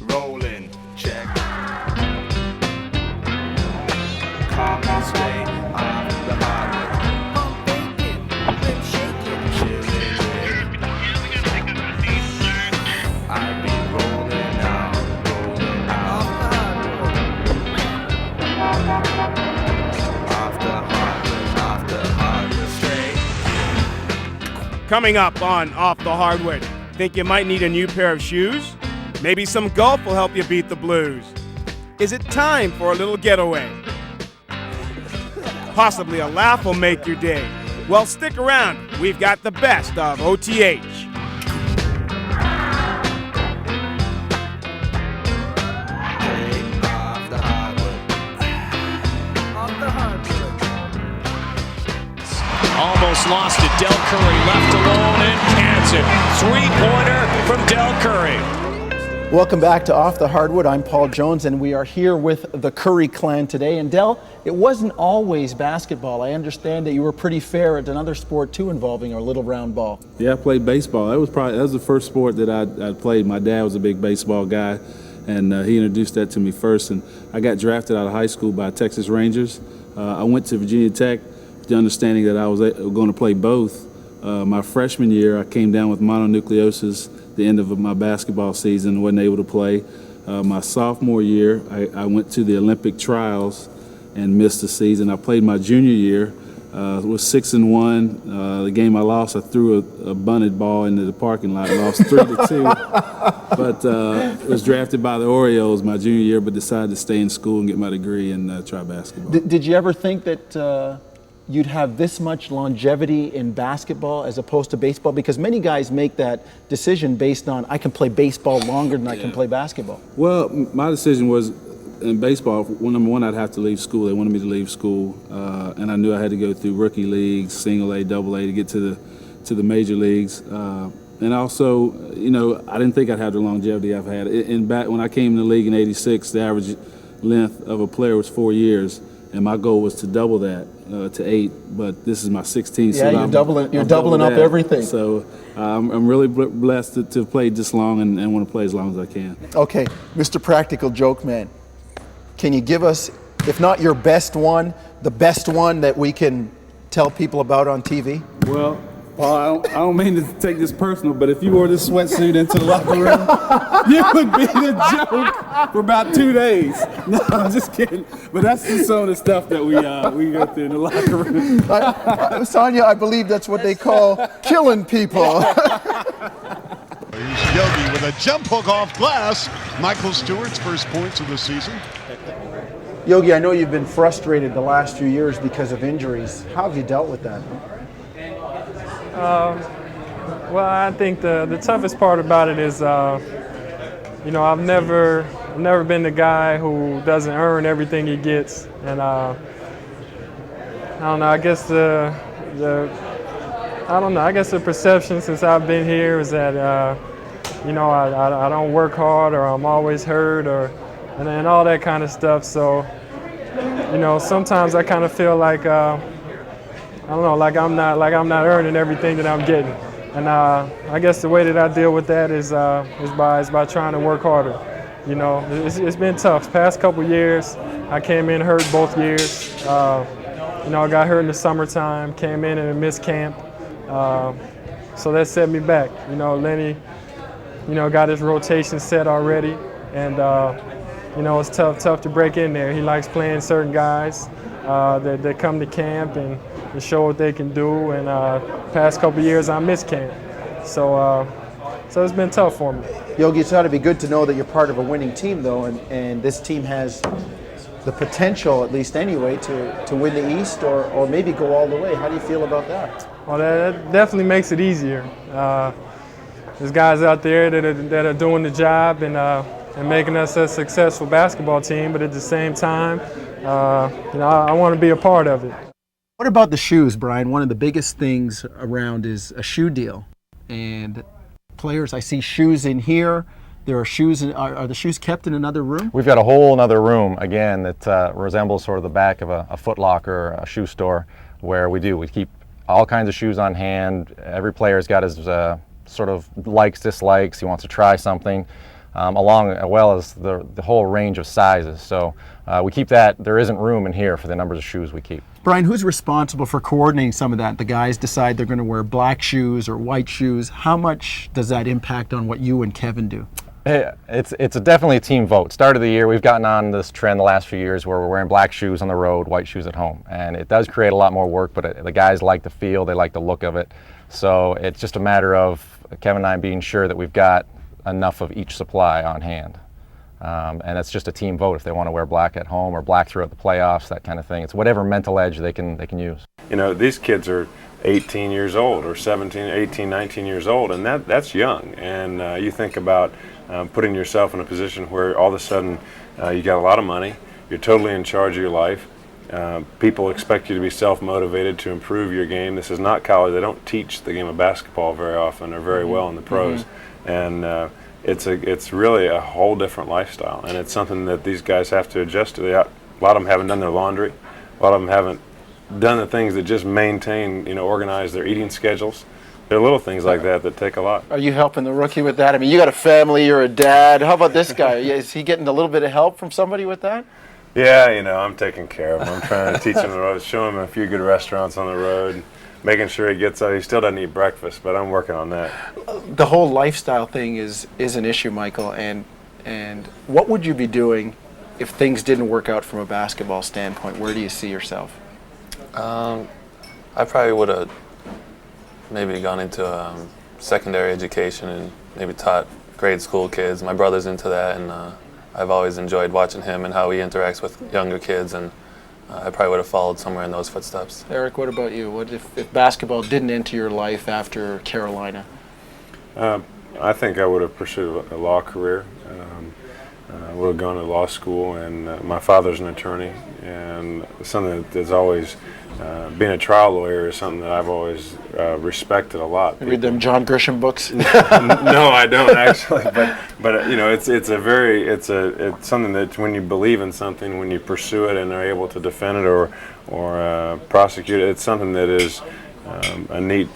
rolling, check. Calm and stay off the hardwood. Pump bacon, rim shaking, chilling with. I be rolling out off the hardwood, straight. Coming up on Off the Hardwood, think you might need a new pair of shoes? Maybe some golf will help you beat the blues. Is it time for a little getaway? Possibly a laugh will make your day. Well, stick around. We've got the best of OTH. Almost lost it. Dell Curry left alone and cans it. Three-pointer from Dell Curry. Welcome back to Off the Hardwood. I'm Paul Jones, and we are here with the Curry clan today. And Dell, it wasn't always basketball. I understand that you were pretty fair at another sport too, involving our little round ball. Yeah, I played baseball. That was the first sport that I played. My dad was a big baseball guy, and he introduced that to me first. And I got drafted out of high school by Texas Rangers. I went to Virginia Tech with the understanding that I was going to play both. My freshman year, I came down with mononucleosis. The end of my basketball season, wasn't able to play. My sophomore year, I went to the Olympic trials and missed the season. I played my junior year, was 6-1. The game I lost, I threw a bunted ball into the parking lot, lost 3-2. But was drafted by the Orioles my junior year, but decided to stay in school and get my degree and try basketball. Did you ever think that you'd have this much longevity in basketball as opposed to baseball? Because many guys make that decision based on, I can play baseball longer than I can play basketball. Well, my decision was in baseball, number one, I'd have to leave school. They wanted me to leave school, and I knew I had to go through rookie leagues, single A, double A to get to the major leagues. And also, I didn't think I'd have the longevity I've had. When I came in the league in '86, the average length of a player was 4 years. And my goal was to double that to 8, but this is my 16th. Yeah, so you're doubling up everything. So I'm really blessed to have played this long and want to play as long as I can. Okay, Mr. Practical Joke Man, can you give us, if not your best one, the best one that we can tell people about on TV? Well, Paul, I don't mean to take this personal, but if you wore this sweatsuit into the locker room, you would be the joke for about 2 days. No, I'm just kidding. But that's just some of the stuff that we go through in the locker room. Sonya, I believe that's what they call killing people. Here's Yogi with a jump hook off glass. Michael Stewart's first points of the season. Yogi, I know you've been frustrated the last few years because of injuries. How have you dealt with that? Well, I think the toughest part about it is, I've never been the guy who doesn't earn everything he gets, and I don't know. I guess the perception since I've been here is that I don't work hard, or I'm always hurt, and all that kind of stuff. So sometimes I kind of feel like like I'm not earning everything that I'm getting, and I guess the way that I deal with that is by trying to work harder. It's been tough. Past couple years, I came in hurt both years. I got hurt in the summertime, came in and missed camp, so that set me back. Lenny, got his rotation set already, and it's tough to break in there. He likes playing certain guys that come to camp and show what they can do, and past couple years I missed camp, so it's been tough for me. Yogi, it's got to be good to know that you're part of a winning team, though, and this team has the potential, at least anyway, to win the East or maybe go all the way. How do you feel about that? Well, that definitely makes it easier. There's guys out there that are doing the job and making us a successful basketball team, but at the same time, I want to be a part of it. What about the shoes, Brian? One of the biggest things around is a shoe deal. And players, I see shoes in here. There are shoes, are the shoes kept in another room? We've got a whole other room, again, that resembles sort of the back of a Foot Locker, a shoe store, where we keep all kinds of shoes on hand. Every player's got his sort of likes, dislikes. He wants to try something. along as well as the whole range of sizes. So we keep that. There isn't room in here for the numbers of shoes we keep. Brian, who's responsible for coordinating some of that? The guys decide they're going to wear black shoes or white shoes. How much does that impact on what you and Kevin do? It's definitely a team vote. Start of the year, we've gotten on this trend the last few years where we're wearing black shoes on the road, white shoes at home. And it does create a lot more work, but the guys like the feel, they like the look of it. So it's just a matter of Kevin and I being sure that we've got enough of each supply on hand. And it's just a team vote if they want to wear black at home or black throughout the playoffs, that kind of thing. It's whatever mental edge they can use. You know, these kids are 18 years old or 17, 18, 19 years old, and that's young. And you think about putting yourself in a position where all of a sudden you got a lot of money, you're totally in charge of your life. People expect you to be self-motivated to improve your game. This is not college. They don't teach the game of basketball very often or very well in the pros. And it's really a whole different lifestyle, and it's something that these guys have to adjust to. A lot of them haven't done their laundry. A lot of them haven't done the things that just maintain, organize their eating schedules. There are little things like that that take a lot. Are you helping the rookie with that? I mean, you got a family, you're a dad. How about this guy? Is he getting a little bit of help from somebody with that? Yeah, I'm taking care of him. I'm trying to teach him the road, show him a few good restaurants on the road, making sure he gets out. He still doesn't eat breakfast, but I'm working on that. The whole lifestyle thing is an issue, Michael, and what would you be doing if things didn't work out from a basketball standpoint? Where do you see yourself? I probably would have maybe gone into secondary education and maybe taught grade school kids. My brother's into that, and I've always enjoyed watching him and how he interacts with younger kids, and I probably would have followed somewhere in those footsteps. Eric, what about you? What if basketball didn't enter your life after Carolina? I think I would have pursued a law career. I would have gone to law school, and my father's an attorney, and something that's always being a trial lawyer is something that I've always respected a lot. You read them John Grisham books? No, I don't actually, but it's something that when you believe in something, when you pursue it and are able to defend it or prosecute it, it's something that is a neat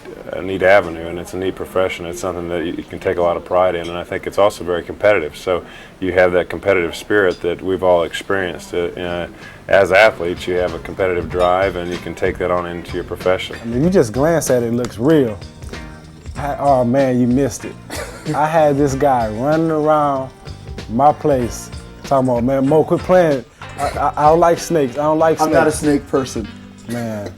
avenue, and it's a neat profession. It's something that you can take a lot of pride in, and I think it's also very competitive. So you have that competitive spirit that we've all experienced. As athletes, you have a competitive drive, and you can take that on into your profession. I mean, you just glance at it, it looks real. Oh man, you missed it. I had this guy running around my place talking about, man, Mo, quit playing. I don't like snakes. I don't like snakes. I'm not a snake person. Man.